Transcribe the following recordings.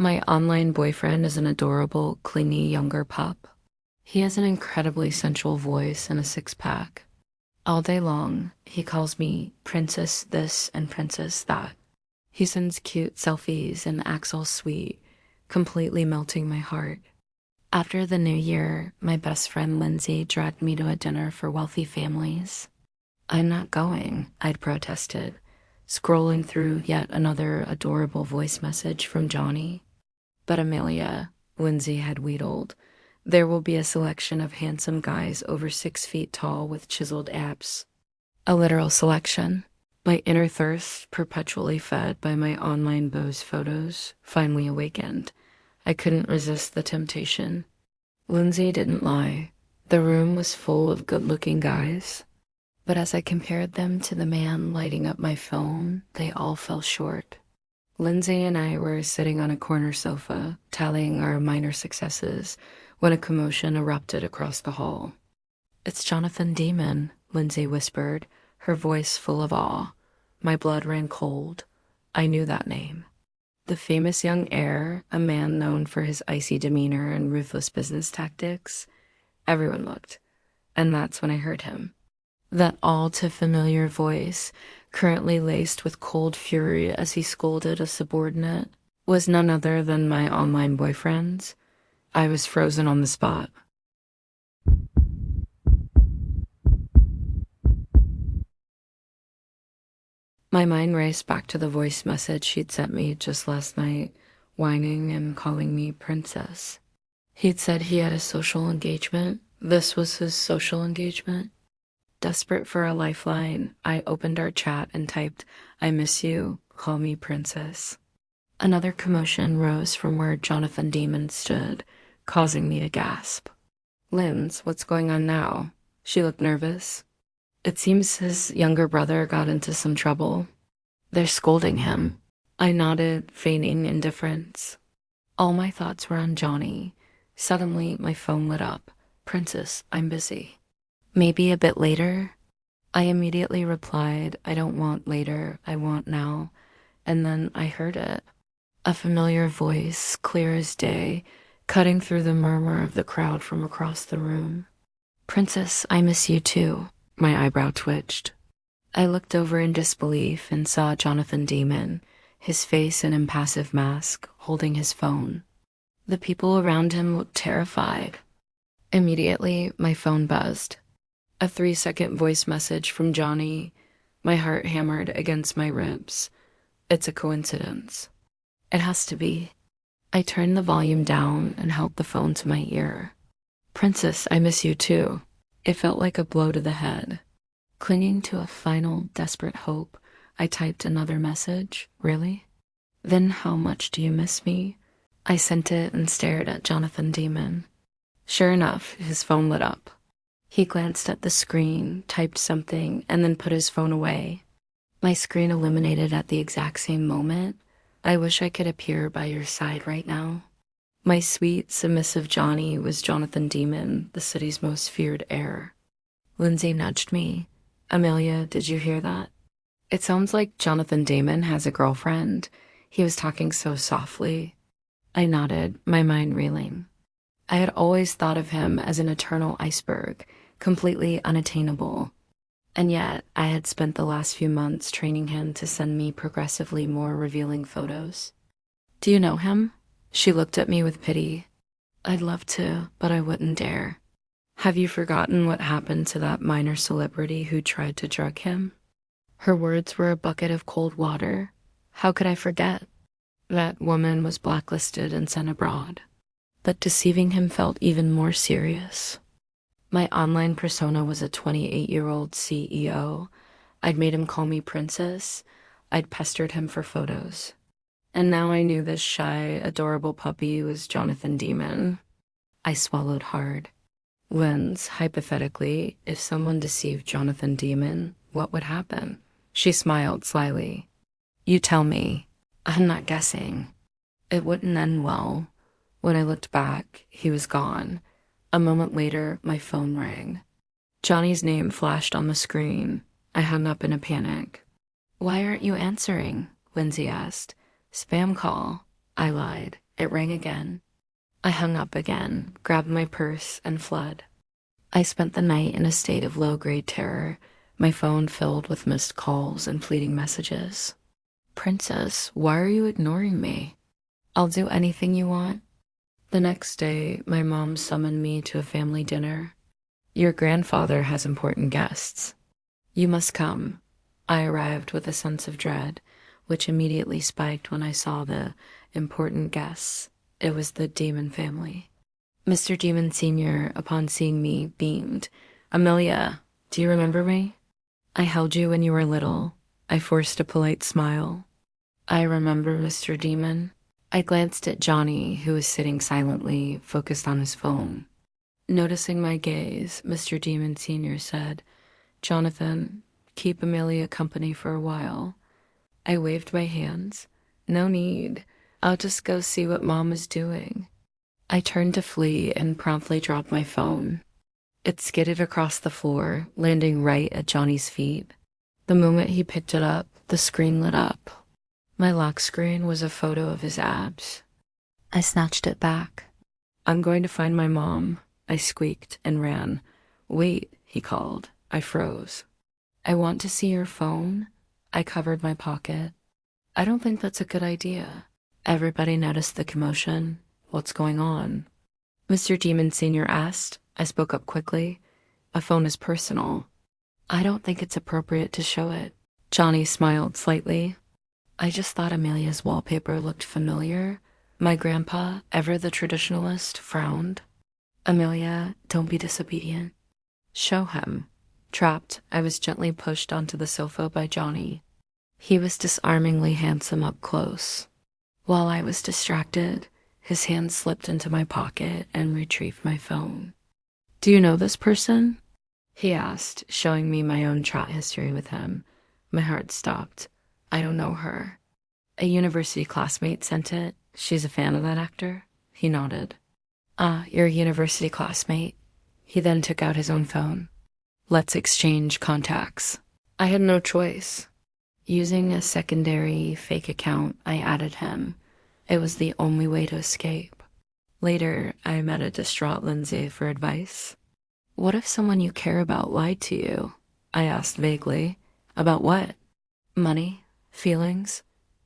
My online boyfriend is an adorable, clingy younger pup. He has an incredibly sensual voice and a six-pack. All day long, he calls me princess this and princess that. He sends cute selfies and acts all sweet, completely melting my heart. After the new year, my best friend Lindsay dragged me to a dinner for wealthy families. I'm not going, I'd protested, scrolling through yet another adorable voice message from Johnny. But Amelia, Lindsay had wheedled, there will be a selection of handsome guys over 6 feet tall with chiseled abs. A literal selection. My inner thirst, perpetually fed by my online beau's photos, finally awakened. I couldn't resist the temptation. Lindsay didn't lie. The room was full of good-looking guys. But as I compared them to the man lighting up my phone, they all fell short. Lindsay and I were sitting on a corner sofa, tallying our minor successes, when a commotion erupted across the hall. "It's Jonathan Daemon," Lindsay whispered, her voice full of awe. My blood ran cold. I knew that name. The famous young heir, a man known for his icy demeanor and ruthless business tactics. Everyone looked, and that's when I heard him. That all-too-familiar voice, currently laced with cold fury as he scolded a subordinate, was none other than my online boyfriend's. I was frozen on the spot. My mind raced back to the voice message she'd sent me just last night, whining and calling me princess. He'd said he had a social engagement. This was his social engagement. Desperate for a lifeline, I opened our chat and typed, "I miss you, call me princess." Another commotion rose from where Jonathan Daemon stood, causing me to gasp. "Linz, what's going on now?" She looked nervous. "It seems his younger brother got into some trouble. They're scolding him." I nodded, feigning indifference. All my thoughts were on Johnny. Suddenly, my phone lit up. "Princess, I'm busy." "Maybe a bit later?" I immediately replied, "I don't want later, I want now." And then I heard it. A familiar voice, clear as day, cutting through the murmur of the crowd from across the room. "Princess, I miss you too." My eyebrow twitched. I looked over in disbelief and saw Jonathan Daemon, his face an impassive mask, holding his phone. The people around him looked terrified. Immediately, my phone buzzed. A 3-second voice message from Johnny. My heart hammered against my ribs. It's a coincidence. It has to be. I turned the volume down and held the phone to my ear. "Princess, I miss you too." It felt like a blow to the head. Clinging to a final, desperate hope, I typed another message. "Really? Then how much do you miss me?" I sent it and stared at Jonathan Daemon. Sure enough, his phone lit up. He glanced at the screen, typed something, and then put his phone away. My screen illuminated at the exact same moment. "I wish I could appear by your side right now." My sweet, submissive Johnny was Jonathan Daemon, the city's most feared heir. Lindsay nudged me. "Amelia, did you hear that?" "It sounds like Jonathan Daemon has a girlfriend. He was talking so softly." I nodded, my mind reeling. I had always thought of him as an eternal iceberg, completely unattainable. And yet, I had spent the last few months training him to send me progressively more revealing photos. "Do you know him?" She looked at me with pity. "I'd love to, but I wouldn't dare." "Have you forgotten what happened to that minor celebrity who tried to drug him?" Her words were a bucket of cold water. How could I forget? That woman was blacklisted and sent abroad. But deceiving him felt even more serious. My online persona was a 28-year-old CEO. I'd made him call me princess. I'd pestered him for photos. And now I knew this shy, adorable puppy was Jonathan Daemon. I swallowed hard. Linz, hypothetically, if someone deceived Jonathan Daemon, what would happen? She smiled slyly. "You tell me. I'm not guessing." It wouldn't end well. When I looked back, he was gone. A moment later, my phone rang. Johnny's name flashed on the screen. I hung up in a panic. "Why aren't you answering?" Lindsay asked. "Spam call," I lied, It rang again. I hung up again, grabbed my purse, and fled. I spent the night in a state of low-grade terror, my phone filled with missed calls and fleeting messages. Princess, why are you ignoring me? I'll do anything you want. The next day, my mom summoned me to a family dinner. Your grandfather has important guests. You must come. I arrived with a sense of dread, which immediately spiked when I saw the important guests. It was the Demon family. Mr. Demon Sr., upon seeing me, beamed. Amelia, do you remember me? I held you when you were little. I forced a polite smile. I remember, Mr. Demon. I glanced at Johnny, who was sitting silently, focused on his phone. Noticing my gaze, Mr. Demon Sr. said, Jonathan, keep Amelia company for a while. I waved my hands. No need. I'll just go see what Mom is doing. I turned to flee and promptly dropped my phone. It skidded across the floor, landing right at Johnny's feet. The moment he picked it up, the screen lit up. My lock screen was a photo of his abs. I snatched it back. I'm going to find my mom, I squeaked and ran. Wait, he called. I froze. I want to see your phone. I covered my pocket. I don't think that's a good idea. Everybody noticed the commotion. What's going on? Mr. Demon Sr. asked. I spoke up quickly. A phone is personal. I don't think it's appropriate to show it. Johnny smiled slightly. I just thought Amelia's wallpaper looked familiar. My grandpa, ever the traditionalist, frowned. Amelia, don't be disobedient. Show him. Trapped, I was gently pushed onto the sofa by Johnny. He was disarmingly handsome up close. While I was distracted, his hand slipped into my pocket and retrieved my phone. Do you know this person? He asked, showing me my own chat history with him. My heart stopped. I don't know her. A university classmate sent it. She's a fan of that actor. He nodded. Ah, you're a university classmate. He then took out his own phone. Let's exchange contacts. I had no choice. Using a secondary fake account, I added him. It was the only way to escape. Later, I met a distraught Lindsay for advice. What if someone you care about lied to you? I asked vaguely. About what? Money? Feelings?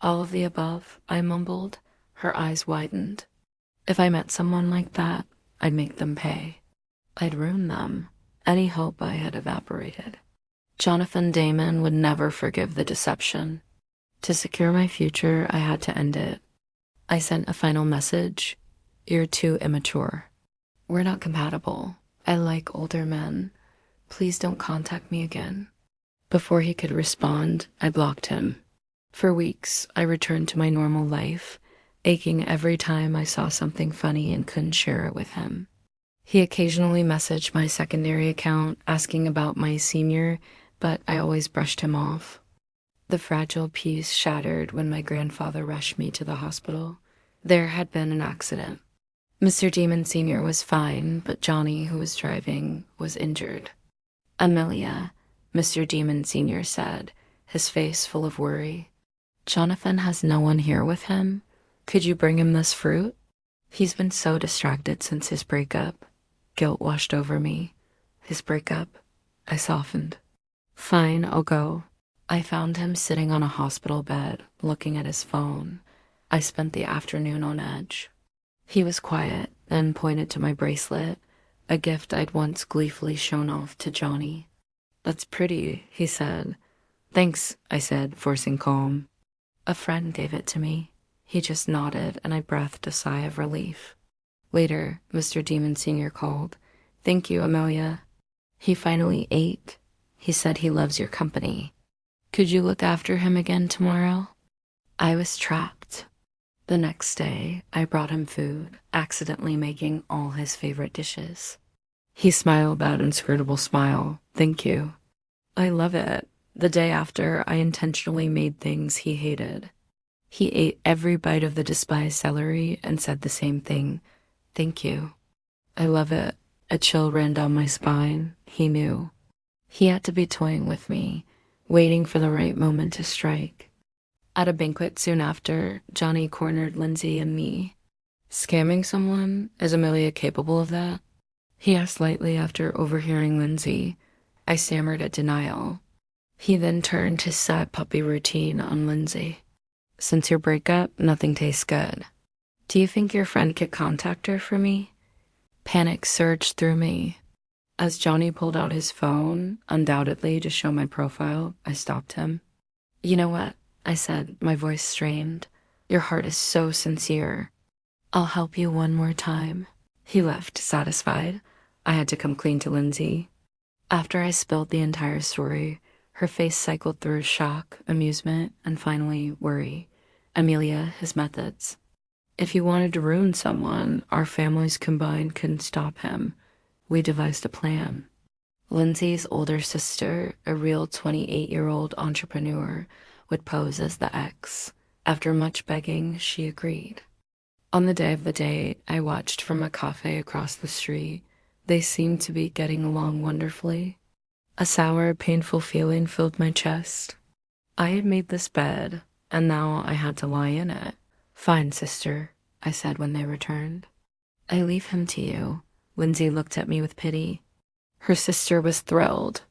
All of the above, I mumbled. Her eyes widened. If I met someone like that, I'd make them pay. I'd ruin them. Any hope I had evaporated. Jonathan Daemon would never forgive the deception. To secure my future, I had to end it. I sent a final message. You're too immature. We're not compatible. I like older men. Please don't contact me again. Before he could respond, I blocked him. For weeks, I returned to my normal life, aching every time I saw something funny and couldn't share it with him. He occasionally messaged my secondary account asking about my senior, but I always brushed him off. The fragile peace shattered when my grandfather rushed me to the hospital. There had been an accident. Mr. Demon Sr. was fine, but Johnny, who was driving, was injured. Amelia, Mr. Demon Sr. said, his face full of worry. Jonathan has no one here with him. Could you bring him this fruit? He's been so distracted since his breakup. Guilt washed over me. His breakup? I softened. Fine, I'll go. I found him sitting on a hospital bed, looking at his phone. I spent the afternoon on edge. He was quiet, then pointed to my bracelet, a gift I'd once gleefully shown off to Johnny. That's pretty, he said. Thanks, I said, forcing calm. A friend gave it to me. He just nodded, and I breathed a sigh of relief. Later, Mr. Demon Sr. called. Thank you, Amelia. He finally ate. He said he loves your company. Could you look after him again tomorrow? I was trapped. The next day, I brought him food, accidentally making all his favorite dishes. He smiled that inscrutable smile. Thank you. I love it. The day after, I intentionally made things he hated. He ate every bite of the despised celery and said the same thing. Thank you. I love it. A chill ran down my spine. He knew. He had to be toying with me, waiting for the right moment to strike. At a banquet soon after, Johnny cornered Lindsay and me. Scamming someone? Is Amelia capable of that? He asked lightly after overhearing Lindsay. I stammered at denial. He then turned his sad puppy routine on Lindsay. Since your breakup, nothing tastes good. Do you think your friend could contact her for me? Panic surged through me. As Johnny pulled out his phone, undoubtedly to show my profile, I stopped him. You know what? I said, my voice strained. Your heart is so sincere. I'll help you one more time. He left, satisfied. I had to come clean to Lindsay. After I spilled the entire story, her face cycled through shock, amusement, and finally worry. Amelia, his methods. If he wanted to ruin someone, our families combined couldn't stop him. We devised a plan. Lindsay's older sister, a real 28-year-old entrepreneur, would pose as the ex. After much begging, she agreed. On the day of the date, I watched from a cafe across the street. They seemed to be getting along wonderfully. A sour, painful feeling filled my chest. I had made this bed, and now I had to lie in it. Fine, sister, I said when they returned. I leave him to you. Lindsay looked at me with pity. Her sister was thrilled.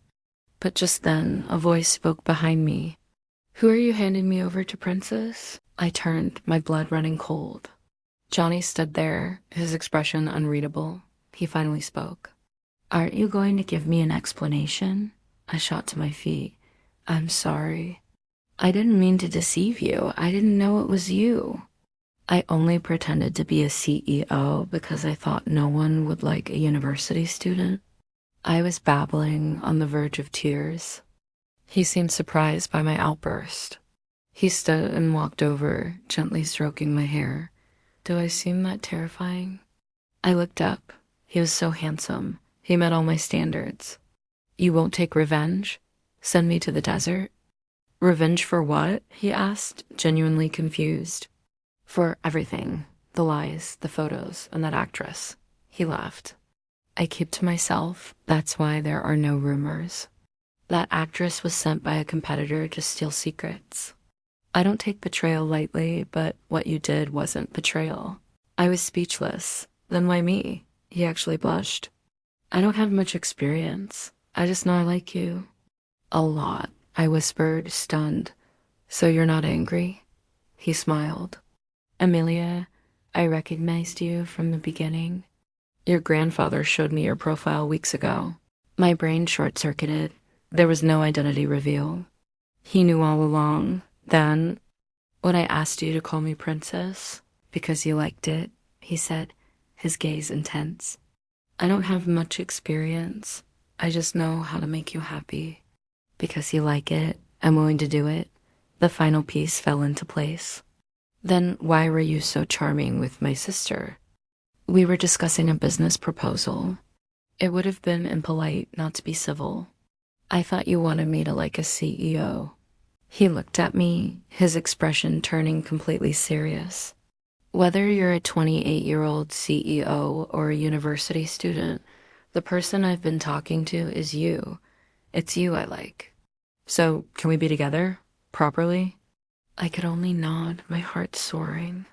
But just then, a voice spoke behind me. Who are you handing me over to, Princess? I turned, my blood running cold. Johnny stood there, his expression unreadable. He finally spoke. Aren't you going to give me an explanation? I shot to my feet. I'm sorry. I didn't mean to deceive you. I didn't know it was you. I only pretended to be a CEO because I thought no one would like a university student. I was babbling on the verge of tears. He seemed surprised by my outburst. He stood and walked over, gently stroking my hair. Do I seem that terrifying? I looked up. He was so handsome. He met all my standards. You won't take revenge? Send me to the desert? Revenge for what? He asked, genuinely confused. For everything. The lies, the photos, and that actress. He laughed. I keep to myself. That's why there are no rumors. That actress was sent by a competitor to steal secrets. I don't take betrayal lightly, but what you did wasn't betrayal. I was speechless. Then why me? He actually blushed. I don't have much experience. I just know I like you. A lot, I whispered, stunned. So you're not angry? He smiled. Amelia, I recognized you from the beginning. Your grandfather showed me your profile weeks ago. My brain short-circuited. There was no identity reveal. He knew all along. Then, when I asked you to call me Princess, because you liked it, he said, his gaze intense. I don't have much experience. I just know how to make you happy. Because you like it, I'm willing to do it. The final piece fell into place. Then why were you so charming with my sister? We were discussing a business proposal. It would have been impolite not to be civil. I thought you wanted me to like a CEO. He looked at me, his expression turning completely serious. Whether you're a 28-year-old CEO or a university student, the person I've been talking to is you. It's you I like. So, can we be together? Properly? I could only nod, my heart soaring.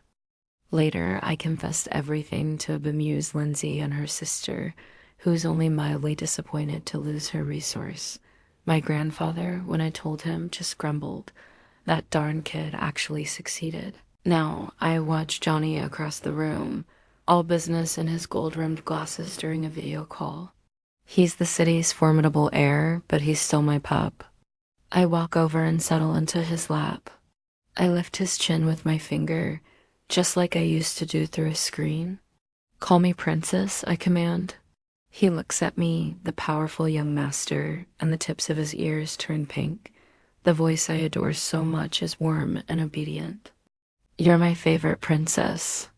Later, I confessed everything to bemused Lindsay and her sister, who was only mildly disappointed to lose her resource. My grandfather, when I told him, just grumbled. That darn kid actually succeeded. Now, I watched Johnny across the room, all business in his gold-rimmed glasses during a video call. He's the city's formidable heir, but he's still my pup. I walk over and settle into his lap. I lift his chin with my finger, just like I used to do through a screen. Call me Princess, I command. He looks at me, the powerful young master, and the tips of his ears turn pink. The voice I adore so much is warm and obedient. You're my favorite princess.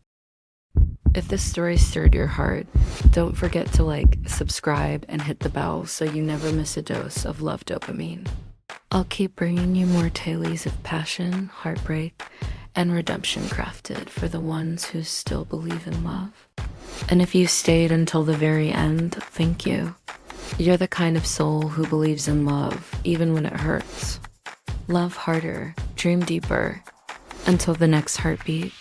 If this story stirred your heart, don't forget to like, subscribe, and hit the bell so you never miss a dose of love dopamine. I'll keep bringing you more tales of passion, heartbreak, and redemption crafted for the ones who still believe in love. And if you stayed until the very end, thank you. You're the kind of soul who believes in love, even when it hurts. Love harder, dream deeper, until the next heartbeat.